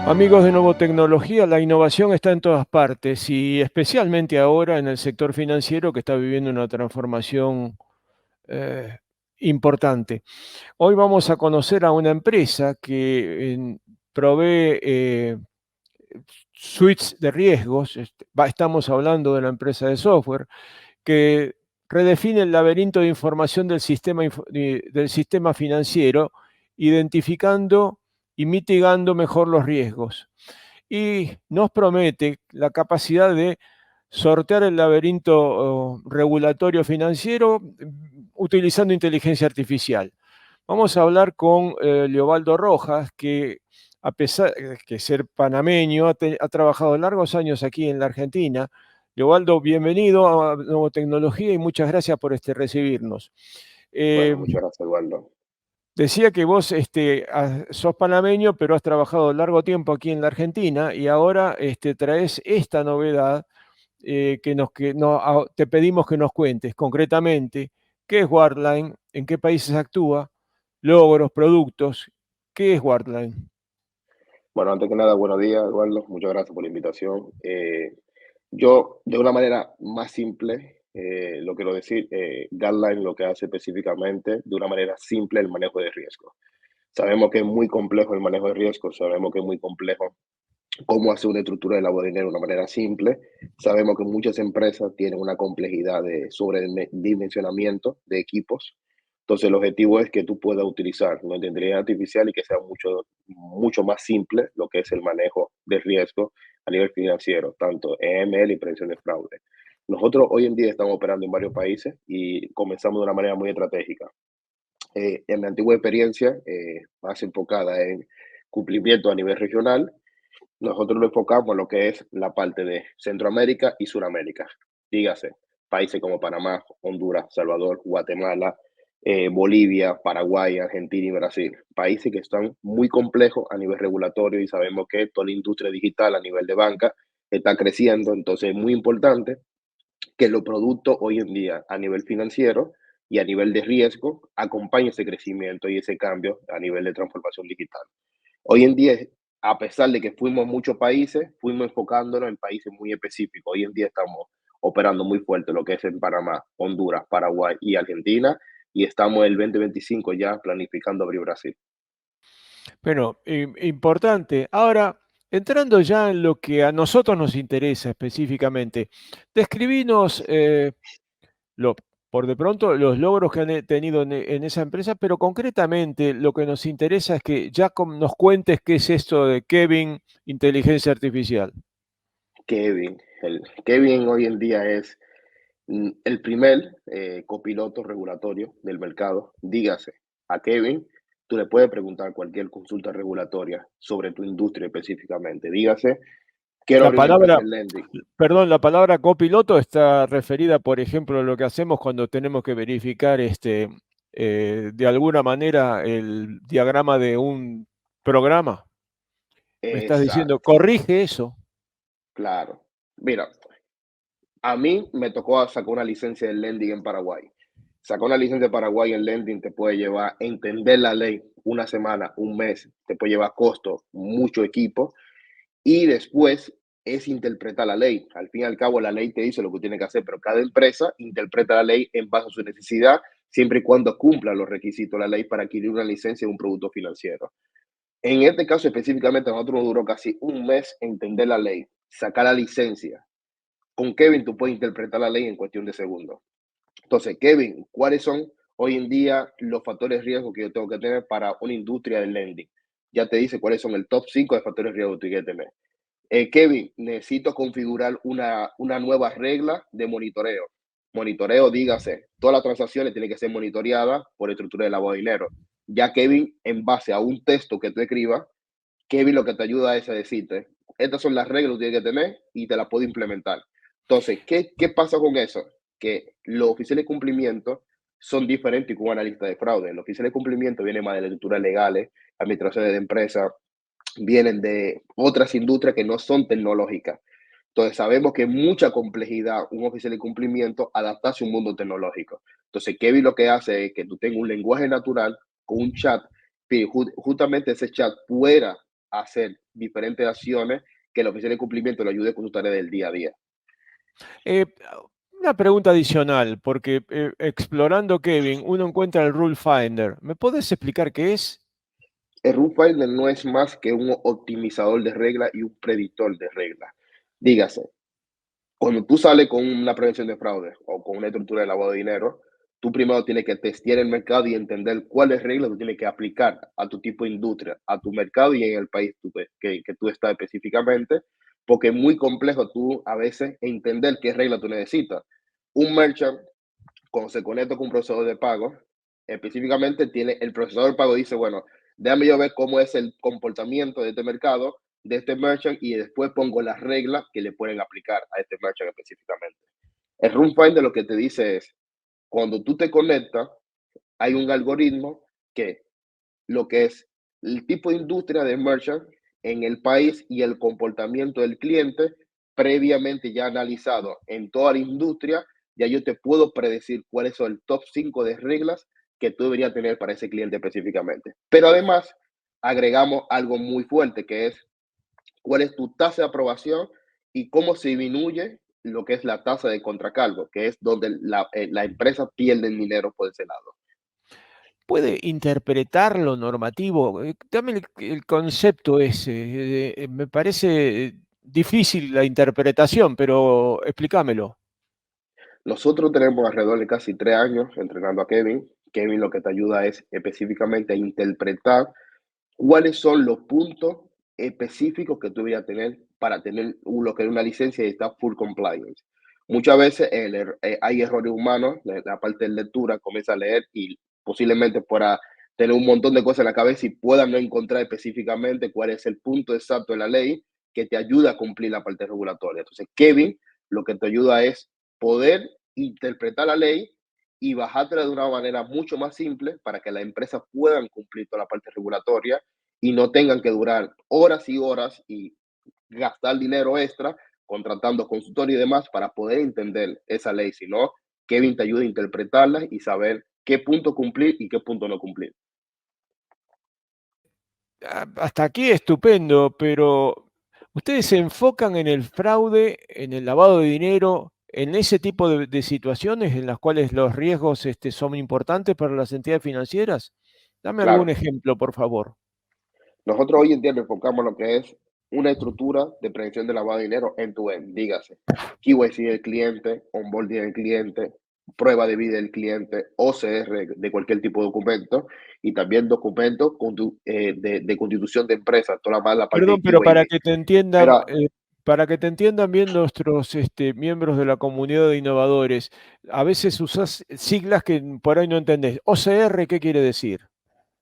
Amigos de Nuevo Tecnología, la innovación está en todas partes y especialmente ahora en el sector financiero que está viviendo una transformación eh, importante. Hoy vamos a conocer a una empresa que provee suites de riesgos. Estamos hablando de la empresa de software que redefine el laberinto de información del sistema financiero, identificando y mitigando mejor los riesgos. Y nos promete la capacidad de sortear el laberinto regulatorio financiero utilizando inteligencia artificial. Vamos a hablar con Leobaldo Rojas, que a pesar de ser panameño, ha trabajado largos años aquí en la Argentina. Leobaldo, bienvenido a Nuevo Tecnología y muchas gracias por recibirnos. Bueno, Eh, muchas gracias, Eduardo. Decía que vos sos panameño, pero has trabajado largo tiempo aquí en la Argentina y ahora traes esta novedad te pedimos que nos cuentes concretamente qué es Wardline, en qué países actúa, logros, productos. ¿Qué es Wardline? Bueno, antes que nada, buenos días, Eduardo. Muchas gracias por la invitación. Yo, de una manera más simple, lo quiero decir, Guideline lo que hace específicamente, de una manera simple, el manejo de riesgo. Sabemos que es muy complejo el manejo de riesgo, sabemos que es muy complejo cómo hacer una estructura de lavado de dinero de una manera simple. Sabemos que muchas empresas tienen una complejidad de sobredimensionamiento de equipos. Entonces, el objetivo es que tú puedas utilizar una inteligencia artificial y que sea mucho más simple lo que es el manejo de riesgo a nivel financiero, tanto EML y prevención de fraude. Nosotros hoy en día estamos operando en varios países y comenzamos de una manera muy estratégica. En mi antigua experiencia, más enfocada en cumplimiento a nivel regional, nosotros lo enfocamos en lo que es la parte de Centroamérica y Suramérica. Dígase, países como Panamá, Honduras, Salvador, Guatemala, Bolivia, Paraguay, Argentina y Brasil. Países que están muy complejos a nivel regulatorio y sabemos que toda la industria digital a nivel de banca está creciendo. Entonces es muy importante que los productos hoy en día a nivel financiero y a nivel de riesgo acompañen ese crecimiento y ese cambio a nivel de transformación digital. Hoy en día, a pesar de que fuimos muchos países, fuimos enfocándonos en países muy específicos. Hoy en día estamos operando muy fuerte lo que es en Panamá, Honduras, Paraguay y Argentina, y estamos el 2025 ya planificando abrir Brasil. Bueno, importante. Ahora, entrando ya en lo que a nosotros nos interesa específicamente, describinos lo, por de pronto los logros que han tenido en esa empresa, pero concretamente lo que nos interesa es que ya nos cuentes qué es esto de Kevin Inteligencia Artificial. Kevin hoy en día es el primer copiloto regulatorio del mercado. Dígase, a Kevin, tú le puedes preguntar cualquier consulta regulatoria sobre tu industria específicamente. Dígase, quiero La abrir una empresa palabra, en lending. perdón, la palabra copiloto está referida, por ejemplo, a lo que hacemos cuando tenemos que verificar de alguna manera el diagrama de un programa. Me estás diciendo, Exacto, corrige eso. claro. Mira, a mí me tocó sacar una licencia de lending en Paraguay. Sacar una licencia de Paraguay en lending te puede llevar, entender la ley, una semana, un mes, te puede llevar costo, mucho equipo, y después es interpretar la ley. Al fin y al cabo, la ley te dice lo que tiene que hacer, pero cada empresa interpreta la ley en base a su necesidad, siempre y cuando cumpla los requisitos de la ley para adquirir una licencia de un producto financiero. En este caso específicamente, a nosotros nos duró casi un mes entender la ley, sacar la licencia. Con Kevin tú puedes interpretar la ley en cuestión de segundos. Entonces, Kevin, ¿cuáles son hoy en día los factores de riesgo que yo tengo que tener para una industria del lending? Ya te dice cuáles son el top 5 de factores de riesgo que tú tienes que tener. Kevin, necesito configurar una nueva regla de monitoreo. Monitoreo, dígase, todas las transacciones tienen que ser monitoreadas por estructura de lavado de dinero. Ya Kevin, en base a un texto que tú escribas, Kevin lo que te ayuda es a decirte, estas son las reglas que tienes que tener y te las puedo implementar. Entonces, ¿qué pasa con eso? Que los oficiales de cumplimiento son diferentes que un analista de fraude. Los oficiales de cumplimiento vienen más de las estructuras legales, administraciones de empresas, vienen de otras industrias que no son tecnológicas. Entonces, sabemos que mucha complejidad un oficial de cumplimiento adaptarse a un mundo tecnológico. Entonces, Kevin lo que hace es que tú tengas un lenguaje natural con un chat, que justamente ese chat pueda a hacer diferentes acciones que el oficial de cumplimiento le ayude con su tarea del día a día. Eh, una pregunta adicional, porque explorando Kevin, uno encuentra el Rule Finder. ¿Me puedes explicar qué es? El Rule Finder no es más que un optimizador de reglas y un predictor de reglas. Dígase, cuando tú sales con una prevención de fraude o con una estructura de lavado de dinero, tú primero tienes que testear el mercado y entender cuáles reglas tú tienes que aplicar a tu tipo de industria, a tu mercado y en el país que tú estás específicamente, porque es muy complejo tú a veces entender qué regla tú necesitas. Un merchant, cuando se conecta con un procesador de pago, específicamente tiene el procesador de pago dice, bueno, déjame yo ver cómo es el comportamiento de este mercado, de este merchant, y después pongo las reglas que le pueden aplicar a este merchant específicamente. El Run Finder lo que te dice es, cuando tú te conectas, hay un algoritmo que lo que es el tipo de industria de merchant en el país y el comportamiento del cliente previamente ya analizado en toda la industria, ya yo te puedo predecir cuáles son el top 5 de reglas que tú deberías tener para ese cliente específicamente. Pero además, agregamos algo muy fuerte que es cuál es tu tasa de aprobación y cómo se disminuye lo que es la tasa de contracargo, que es donde la empresa pierde el dinero por ese lado. ¿Puede interpretar lo normativo? Dame el concepto ese. Me parece difícil la interpretación, pero explícamelo. Nosotros tenemos alrededor de casi 3 años entrenando a Kevin. Kevin lo que te ayuda es específicamente a interpretar cuáles son los puntos específicos que tú deberías tener para tener lo que es una licencia y estar full compliance. Muchas veces hay errores humanos, la parte de lectura comienza a leer y posiblemente para tener un montón de cosas en la cabeza y pueda no encontrar específicamente cuál es el punto exacto de la ley que te ayuda a cumplir la parte regulatoria. Entonces, Kevin lo que te ayuda es poder interpretar la ley y bajártela de una manera mucho más simple para que las empresas puedan cumplir toda la parte regulatoria y no tengan que durar horas y horas y gastar dinero extra contratando consultoría y demás para poder entender esa ley, sino Kevin te ayuda a interpretarla y saber qué punto cumplir y qué punto no cumplir. Hasta aquí estupendo, pero ¿ustedes se enfocan en el fraude, en el lavado de dinero, en ese tipo de situaciones en las cuales los riesgos son importantes para las entidades financieras? Dame algún Claro, ejemplo, por favor. nosotros hoy en día nos enfocamos en lo que es una estructura de prevención de lavado de dinero end-to-end, dígase, KYC del cliente, onboarding del cliente, prueba de vida del cliente, OCR de cualquier tipo de documento y también documentos de constitución de empresa, toda la parte de Perdón, pero QAB. Pero para que te entiendan bien nuestros miembros de la comunidad de innovadores, a veces usas siglas que por ahí no entendés. OCR, ¿qué quiere decir?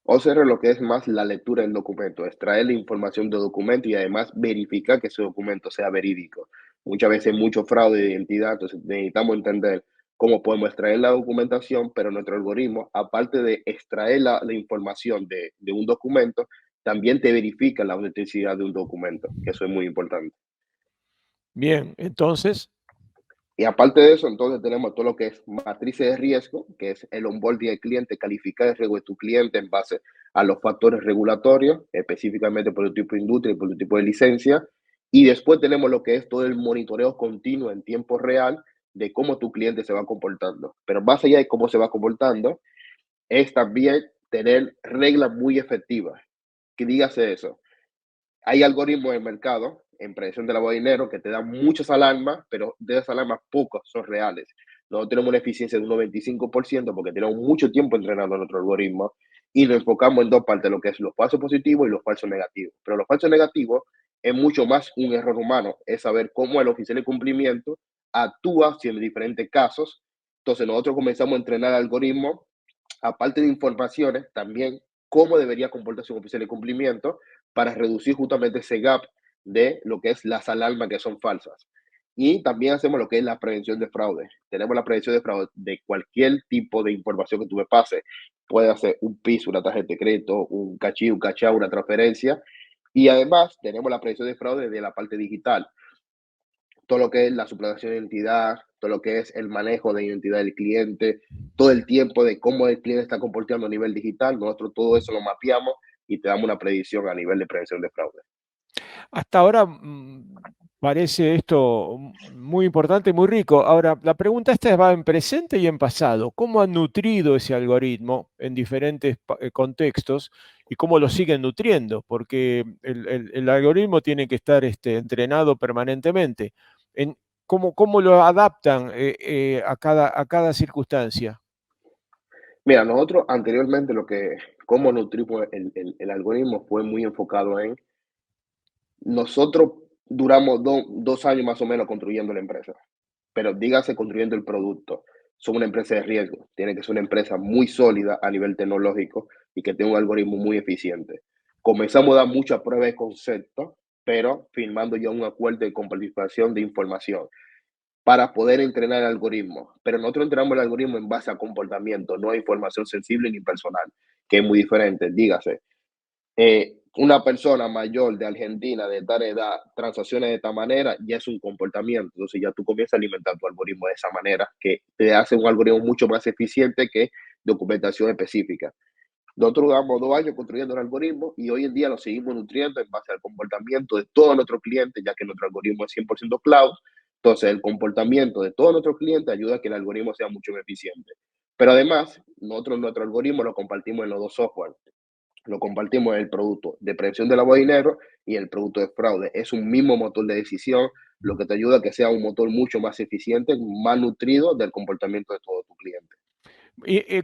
OCR lo que es más la lectura del documento, extraer la información del documento y además verificar que ese documento sea verídico. Muchas veces hay mucho fraude de identidad, entonces necesitamos entender cómo podemos extraer la documentación, pero nuestro algoritmo, aparte de extraer la información de un documento, también te verifica la autenticidad de un documento, que eso es muy importante. Bien, entonces, Y aparte de eso, entonces tenemos todo lo que es matrices de riesgo, que es el onboarding del cliente, calificar el riesgo de tu cliente en base a los factores regulatorios, específicamente por el tipo de industria y por el tipo de licencia. Y después tenemos lo que es todo el monitoreo continuo en tiempo real de cómo tu cliente se va comportando. Pero más allá de cómo se va comportando, es también tener reglas muy efectivas. Que dígase eso, hay algoritmos en el mercado, en predicción de lavado de dinero, que te dan muchas alarmas, pero de esas alarmas pocas son reales. Nosotros tenemos una eficiencia de un 95% porque tenemos mucho tiempo entrenando nuestro algoritmo y nos enfocamos en dos partes, lo que es los falsos positivos y los falsos negativos. Pero los falsos negativos es mucho más un error humano, es saber cómo el oficial de cumplimiento actúa en diferentes casos. Entonces nosotros comenzamos a entrenar el algoritmo, aparte de informaciones, también cómo debería comportarse un oficial de cumplimiento para reducir justamente ese gap de lo que es las alarmas que son falsas. Y también hacemos lo que es la prevención de fraude. Tenemos la prevención de fraude de cualquier tipo de información que tú me pases. Puede ser un piso, una tarjeta de crédito, un cachí, un cachao, una transferencia. Y además tenemos la prevención de fraude de la parte digital, todo lo que es la suplantación de identidad, todo lo que es el manejo de identidad del cliente, todo el tiempo de cómo el cliente está comportando a nivel digital. Nosotros todo eso lo mapeamos y te damos una predicción a nivel de prevención de fraude. Hasta ahora parece esto muy importante, muy rico. Ahora, la pregunta esta va en presente y en pasado. ¿Cómo han nutrido ese algoritmo en diferentes contextos y cómo lo siguen nutriendo? Porque el algoritmo tiene que estar entrenado permanentemente. En, ¿cómo lo adaptan a cada circunstancia? Mira, nosotros anteriormente cómo nutrimos el algoritmo fue muy enfocado en, nosotros duramos 2 años más o menos construyendo la empresa, pero dígase construyendo el producto. Somos una empresa de riesgo, tiene que ser una empresa muy sólida a nivel tecnológico y que tenga un algoritmo muy eficiente. Comenzamos a dar muchas pruebas de concepto, pero firmando ya un acuerdo de comparticipación de información para poder entrenar el algoritmo. Pero nosotros entrenamos el algoritmo en base a comportamiento, no a información sensible ni personal, que es muy diferente. Dígase, una persona mayor de Argentina de tal edad transacciona de esta manera, ya es un comportamiento. Entonces ya tú comienzas a alimentar tu algoritmo de esa manera, que te hace un algoritmo mucho más eficiente que documentación específica. Nosotros llevamos 2 años construyendo el algoritmo y hoy en día lo seguimos nutriendo en base al comportamiento de todos nuestros clientes, ya que nuestro algoritmo es 100% cloud. Entonces, el comportamiento de todos nuestros clientes ayuda a que el algoritmo sea mucho más eficiente. Pero además, nosotros nuestro algoritmo lo compartimos en los dos software. Lo compartimos en el producto de prevención de lavado de dinero y el producto de fraude. Es un mismo motor de decisión, lo que te ayuda a que sea un motor mucho más eficiente, más nutrido del comportamiento de todo tu cliente. Y,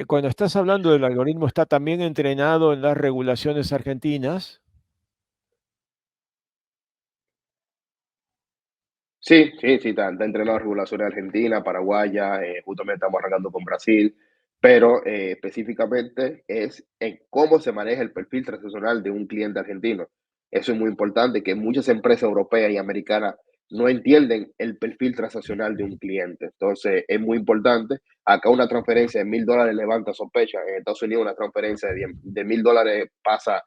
cuando estás hablando del algoritmo, ¿está también entrenado en las regulaciones argentinas? Sí, sí, sí, está entrenado en regulaciones argentina, paraguaya, justamente estamos arrancando con Brasil, pero específicamente es en cómo se maneja el perfil transaccional de un cliente argentino. Eso es muy importante, que muchas empresas europeas y americanas no entienden el perfil transaccional de un cliente. Entonces, es muy importante. Acá una transferencia de $1,000 levanta sospecha. En Estados Unidos una transferencia de $1,000 pasa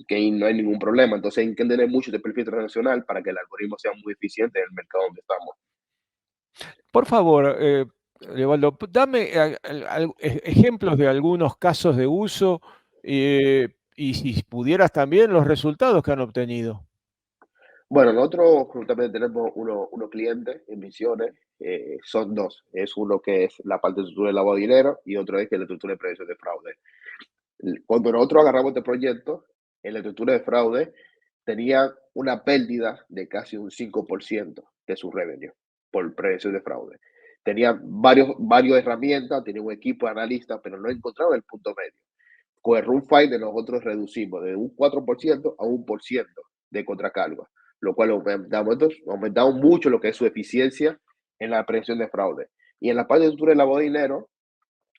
que no hay ningún problema. Entonces hay que entender mucho de perfil transaccional para que el algoritmo sea muy eficiente en el mercado donde estamos. Por favor, Evaldo, dame ejemplos de algunos casos de uso y si pudieras también los resultados que han obtenido. Bueno, nosotros justamente tenemos unos clientes en Misiones, son dos. Es uno que es la parte de estructura de lavado de dinero y otro es que la estructura de prevención de fraude. Cuando nosotros agarramos este proyecto, en la estructura de fraude tenía una pérdida de casi un 5% de su revenue por prevención de fraude. Tenía varios herramientas, tenía un equipo de analistas, pero no encontraba el punto medio. Con el Run Finder nosotros reducimos de un 4% a 1% de contracargo, lo cual aumentamos mucho lo que es su eficiencia en la prevención de fraude. Y en la parte de estructura de lavado de dinero,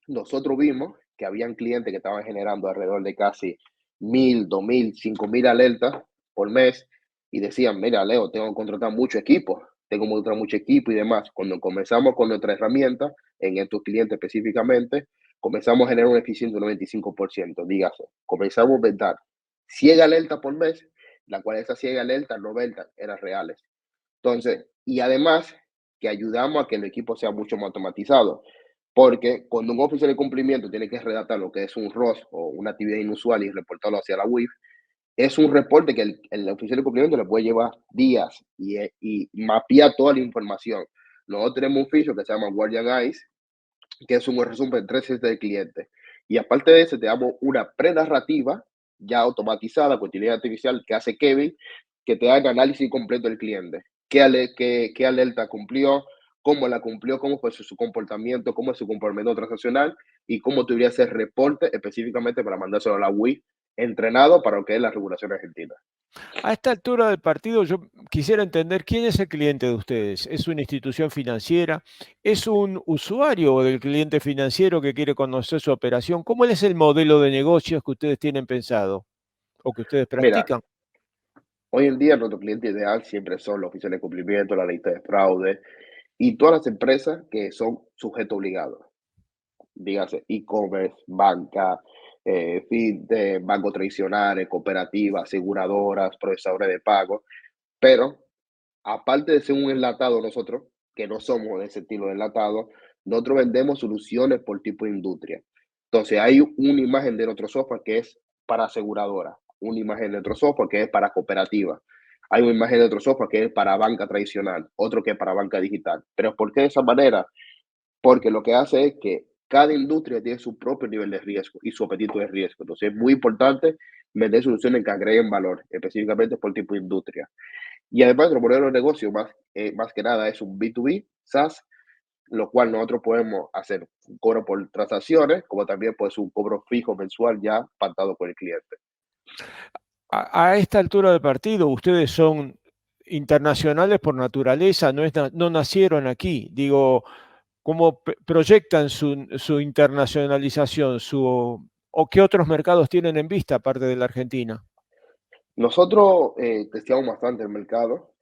nosotros vimos que habían clientes que estaban generando alrededor de casi 1,000, 2,000, 5,000 alertas por mes y decían, mira, Leo, tengo que contratar mucho equipo, tengo que contratar mucho equipo y demás. Cuando comenzamos con nuestra herramienta, en estos clientes específicamente, comenzamos a generar una eficiencia del 95%. Dígase, comenzamos a inventar 100 alertas por mes, la cual esas 100 alertas, 90 eran reales. Entonces, y además que ayudamos a que el equipo sea mucho más automatizado. Porque cuando un oficial de cumplimiento tiene que redactar lo que es un ROS o una actividad inusual y reportarlo hacia la WIF, es un reporte que el oficial de cumplimiento le puede llevar días y mapear toda la información. Nosotros tenemos un ficho que se llama Guardian Eyes, que es un resumen de 3 del cliente. Y aparte de eso, te damos una pre-narrativa ya automatizada con inteligencia artificial que hace Kevin, que te haga análisis completo del cliente. ¿Qué alerta cumplió? ¿Cómo la cumplió? ¿Cómo fue su comportamiento? ¿Cómo es su comportamiento transaccional? Y cómo tuviera ese reporte específicamente para mandárselo a la WI, entrenado para lo que es la regulación argentina. A esta altura del partido, yo quisiera entender quién es el cliente de ustedes. ¿Es una institución financiera? ¿Es un usuario del cliente financiero que quiere conocer su operación? ¿Cómo es el modelo de negocios que ustedes tienen pensado o que ustedes Mira, practican? hoy en día nuestro cliente ideal siempre son los oficiales de cumplimiento, la lista de fraude y todas las empresas que son sujetos obligados. Dígase e-commerce, banca, fintech, bancos tradicionales, cooperativas, aseguradoras, procesadores de pago. Pero aparte de ser un enlatado nosotros, que no somos de ese estilo de enlatado, nosotros vendemos soluciones por tipo de industria. Entonces hay una imagen de nuestro software que es para aseguradora, una imagen de otro software que es para cooperativa. Hay una imagen de otro software que es para banca tradicional, otro que es para banca digital. Pero ¿por qué de esa manera? Porque lo que hace es que cada industria tiene su propio nivel de riesgo y su apetito de riesgo. Entonces es muy importante vender soluciones que agreguen valor, específicamente por tipo de industria. Y además, nuestro modelo de negocio más que nada es un B2B, SaaS, lo cual nosotros podemos hacer un cobro por transacciones, como también pues un cobro fijo mensual ya pactado con el cliente. A esta altura del partido, ustedes son internacionales por naturaleza, no nacieron aquí. Digo, ¿cómo proyectan su internacionalización? ¿O qué otros mercados tienen en vista aparte de la Argentina? Nosotros testeamos bastante el mercado.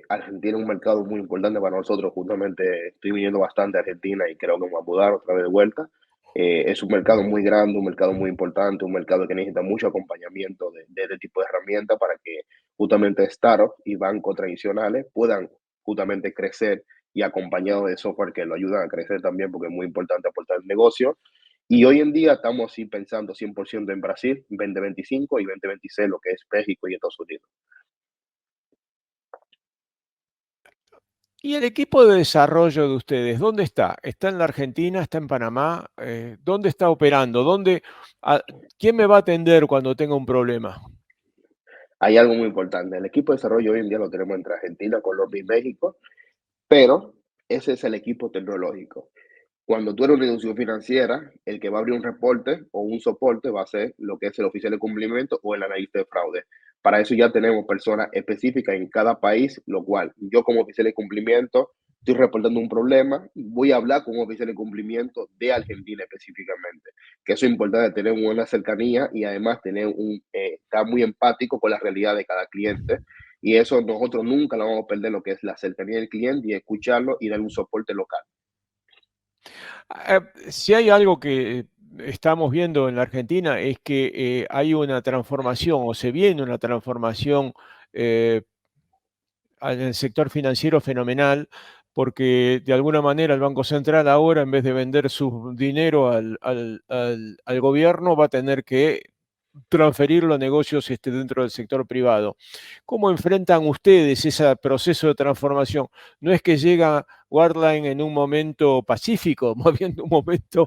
Argentina es un mercado muy importante para nosotros. Justamente estoy viniendo bastante a Argentina y creo que me voy a mudar otra vez de vuelta. Es un mercado muy grande, un mercado muy importante, un mercado que necesita mucho acompañamiento de este tipo de herramientas para que justamente startups y bancos tradicionales puedan justamente crecer y acompañado de software que lo ayudan a crecer también, porque es muy importante aportar el negocio. Y hoy en día estamos así pensando 100% en Brasil, 2025 y 2026, lo que es México y Estados Unidos. ¿Y el equipo de desarrollo de ustedes, dónde está? ¿Está en la Argentina? ¿Está en Panamá? ¿Dónde está operando? A- ¿Quién me va a atender cuando tenga un problema? Hay algo muy importante. El equipo de desarrollo hoy en día lo tenemos entre Argentina, Colombia y México, pero ese es el equipo tecnológico. Cuando tú eres una institución financiera, el que va a abrir un reporte o un soporte va a ser lo que es el oficial de cumplimiento o el analista de fraude. Para eso ya tenemos personas específicas en cada país, lo cual yo como oficial de cumplimiento estoy reportando un problema, voy a hablar con un oficial de cumplimiento de Argentina específicamente, que eso es importante, tener una buena cercanía y además estar muy empático con la realidad de cada cliente. Y eso nosotros nunca lo vamos a perder, lo que es la cercanía del cliente y escucharlo y dar un soporte local. Si hay algo que estamos viendo en la Argentina es que hay una transformación o se viene una transformación eh, en el sector financiero fenomenal, porque de alguna manera el Banco Central ahora, en vez de vender su dinero al gobierno, va a tener que transferirlo a negocios dentro del sector privado. ¿Cómo enfrentan ustedes ese proceso de transformación? No es que llega Wardline en un momento pacífico, más bien en un momento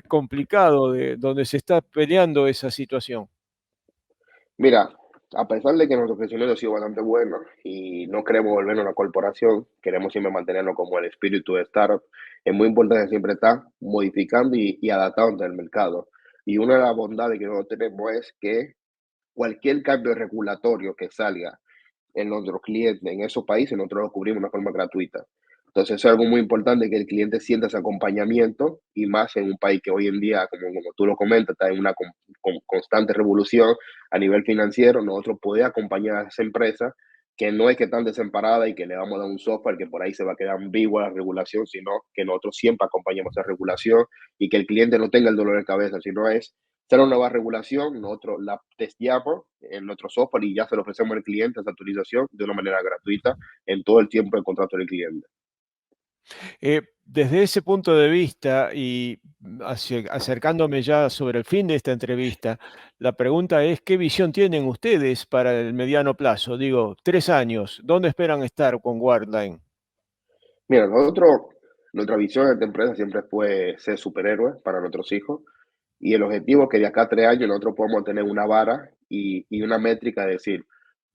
complicado, donde se está peleando esa situación. Mira, a pesar de que nuestro crecimiento ha sido bastante bueno y no queremos volvernos una corporación, queremos siempre mantenernos como el espíritu de startup, es muy importante siempre estar modificando y adaptando al mercado. Y una de las bondades que nosotros tenemos es que cualquier cambio regulatorio que salga en nuestros clientes en esos países, nosotros lo cubrimos de una forma gratuita. Entonces, eso es algo muy importante que el cliente sienta ese acompañamiento y más en un país que hoy en día, como tú lo comentas, está en una constante revolución a nivel financiero. Nosotros podemos acompañar a esa empresa que no es que están desamparadas y que le vamos a dar un software que por ahí se va a quedar ambigua la regulación, sino que nosotros siempre acompañamos esa regulación y que el cliente no tenga el dolor de cabeza, sino es será una nueva regulación, nosotros la testeamos en nuestro software y ya se lo ofrecemos al cliente esa actualización de una manera gratuita en todo el tiempo del contrato del cliente. Desde ese punto de vista y acercándome ya sobre el fin de esta entrevista, la pregunta es, ¿qué visión tienen ustedes para el mediano plazo? Digo, 3 años, ¿dónde esperan estar con Wardline? Mira, nosotros, nuestra visión de esta empresa siempre fue ser superhéroes para nuestros hijos y el objetivo es que de acá a 3 años nosotros podamos tener una vara y una métrica de decir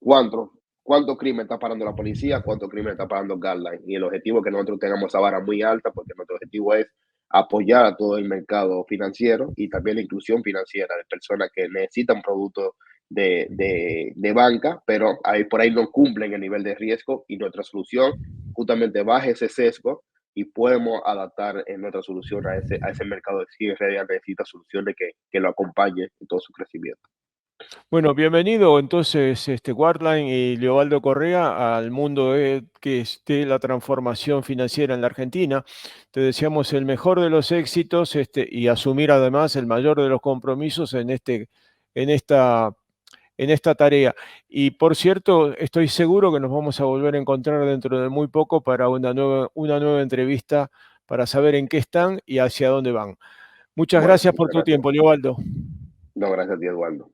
cuánto crimen está parando la policía, cuánto crimen está parando Guideline. Y el objetivo es que nosotros tengamos esa vara muy alta porque nuestro objetivo es apoyar a todo el mercado financiero y también la inclusión financiera de personas que necesitan productos de banca, pero ahí por ahí no cumplen el nivel de riesgo y nuestra solución justamente baja ese sesgo y podemos adaptar en nuestra solución a ese mercado de si en realidad necesita soluciones que lo acompañen en todo su crecimiento. Bueno, bienvenido entonces, Wardline y Leobaldo Correa al mundo que esté la transformación financiera en la Argentina. Te deseamos el mejor de los éxitos, y asumir además el mayor de los compromisos en esta, en esta tarea. Y por cierto, estoy seguro que nos vamos a volver a encontrar dentro de muy poco para una nueva entrevista para saber en qué están y hacia dónde van. Muchas Bueno, gracias por muchas tu gracias. tiempo, Leobaldo. No, gracias a ti, Eduardo.